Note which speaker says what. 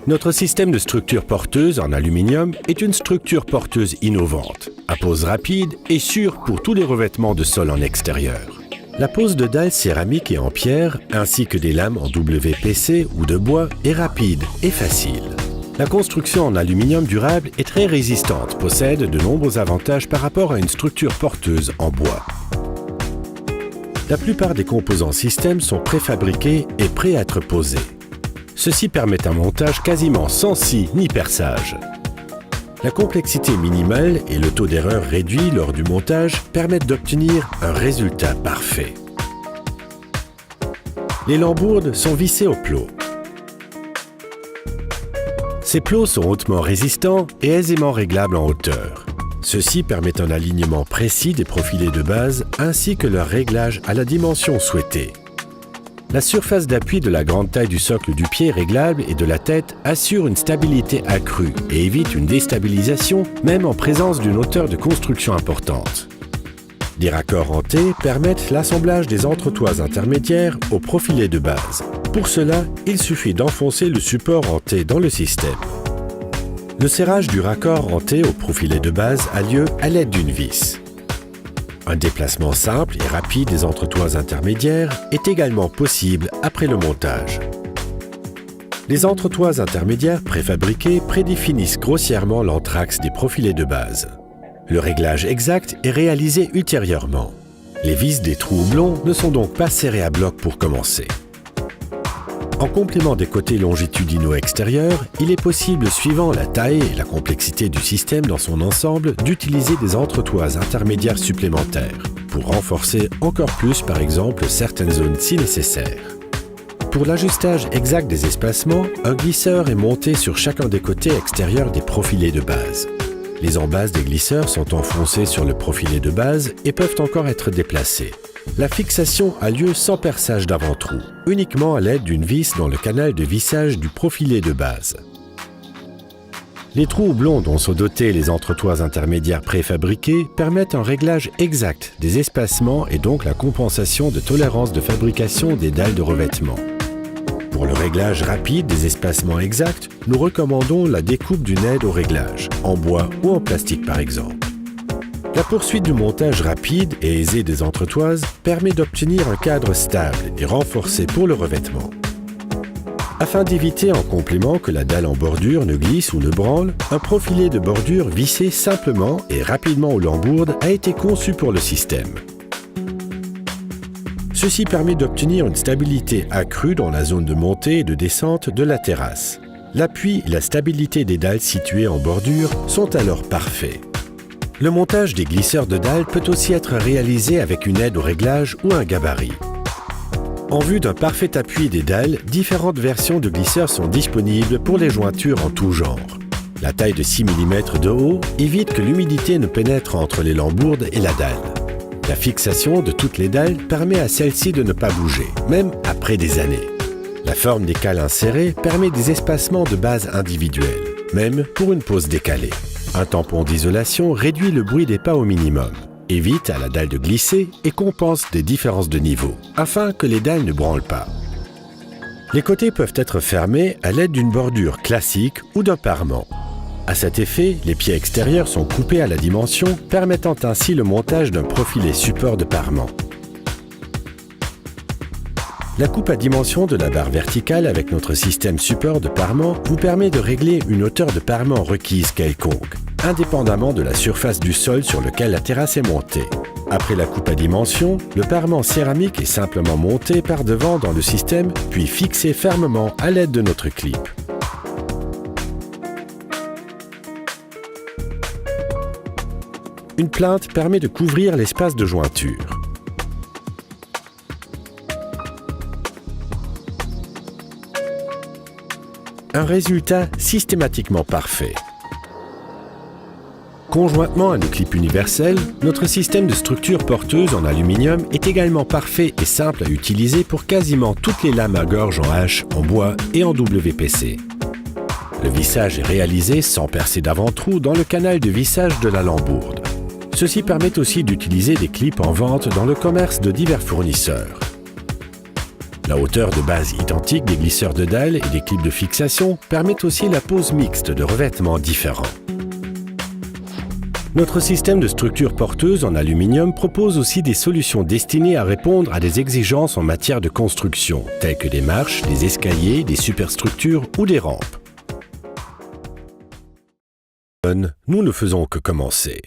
Speaker 1: Notre système de structure porteuse en aluminium est une structure porteuse innovante, à pose rapide et sûre pour tous les revêtements de sol en extérieur. La pose de dalles céramiques et en pierre, ainsi que des lames en WPC ou de bois, est rapide et facile. La construction en aluminium durable est très résistante, possède de nombreux avantages par rapport à une structure porteuse en bois. La plupart des composants système sont préfabriqués et prêts à être posés. Ceci permet un montage quasiment sans scie ni perçage. La complexité minimale et le taux d'erreur réduit lors du montage permettent d'obtenir un résultat parfait. Les lambourdes sont vissées au plot. Ces plots sont hautement résistants et aisément réglables en hauteur. Ceci permet un alignement précis des profilés de base ainsi que leur réglage à la dimension souhaitée. La surface d'appui de la grande taille du socle du pied réglable et de la tête assure une stabilité accrue et évite une déstabilisation même en présence d'une hauteur de construction importante. Des raccords en T permettent l'assemblage des entretoises intermédiaires au profilé de base. Pour cela, il suffit d'enfoncer le support en T dans le système. Le serrage du raccord en T au profilé de base a lieu à l'aide d'une vis. Un déplacement simple et rapide des entretoises intermédiaires est également possible après le montage. Les entretoises intermédiaires préfabriquées prédéfinissent grossièrement l'entraxe des profilés de base. Le réglage exact est réalisé ultérieurement. Les vis des trous houblons ne sont donc pas serrées à bloc pour commencer. En complément des côtés longitudinaux extérieurs, il est possible, suivant la taille et la complexité du système dans son ensemble, d'utiliser des entretoises intermédiaires supplémentaires pour renforcer encore plus, par exemple, certaines zones si nécessaire. Pour l'ajustage exact des espacements, un glisseur est monté sur chacun des côtés extérieurs des profilés de base. Les embases des glisseurs sont enfoncées sur le profilé de base et peuvent encore être déplacées. La fixation a lieu sans perçage d'avant-trou, uniquement à l'aide d'une vis dans le canal de vissage du profilé de base. Les trous houblons dont sont dotés les entretoises intermédiaires préfabriquées permettent un réglage exact des espacements et donc la compensation de tolérance de fabrication des dalles de revêtement. Pour le réglage rapide des espacements exacts, nous recommandons la découpe d'une aide au réglage, en bois ou en plastique par exemple. La poursuite du montage rapide et aisé des entretoises permet d'obtenir un cadre stable et renforcé pour le revêtement. Afin d'éviter en complément que la dalle en bordure ne glisse ou ne branle, un profilé de bordure vissé simplement et rapidement aux lambourdes a été conçu pour le système. Ceci permet d'obtenir une stabilité accrue dans la zone de montée et de descente de la terrasse. L'appui et la stabilité des dalles situées en bordure sont alors parfaits. Le montage des glisseurs de dalles peut aussi être réalisé avec une aide au réglage ou un gabarit. En vue d'un parfait appui des dalles, différentes versions de glisseurs sont disponibles pour les jointures en tout genre. La taille de 6 mm de haut évite que l'humidité ne pénètre entre les lambourdes et la dalle. La fixation de toutes les dalles permet à celles-ci de ne pas bouger, même après des années. La forme des cales insérées permet des espacements de base individuels, même pour une pose décalée. Un tampon d'isolation réduit le bruit des pas au minimum, évite à la dalle de glisser et compense des différences de niveau, afin que les dalles ne branlent pas. Les côtés peuvent être fermés à l'aide d'une bordure classique ou d'un parement. À cet effet, les pieds extérieurs sont coupés à la dimension, permettant ainsi le montage d'un profilé support de parement. La coupe à dimension de la barre verticale avec notre système support de parement vous permet de régler une hauteur de parement requise quelconque, indépendamment de la surface du sol sur lequel la terrasse est montée. Après la coupe à dimension, le parement céramique est simplement monté par devant dans le système, puis fixé fermement à l'aide de notre clip. Une plinthe permet de couvrir l'espace de jointure. Un résultat systématiquement parfait. Conjointement à nos clips universels, notre système de structure porteuse en aluminium est également parfait et simple à utiliser pour quasiment toutes les lames à gorge en H, en bois et en WPC. Le vissage est réalisé sans percer d'avant-trou dans le canal de vissage de la lambourde. Ceci permet aussi d'utiliser des clips en vente dans le commerce de divers fournisseurs. La hauteur de base identique des glisseurs de dalle et des clips de fixation permettent aussi la pose mixte de revêtements différents. Notre système de structure porteuse en aluminium propose aussi des solutions destinées à répondre à des exigences en matière de construction, telles que des marches, des escaliers, des superstructures ou des rampes. Nous ne faisons que commencer.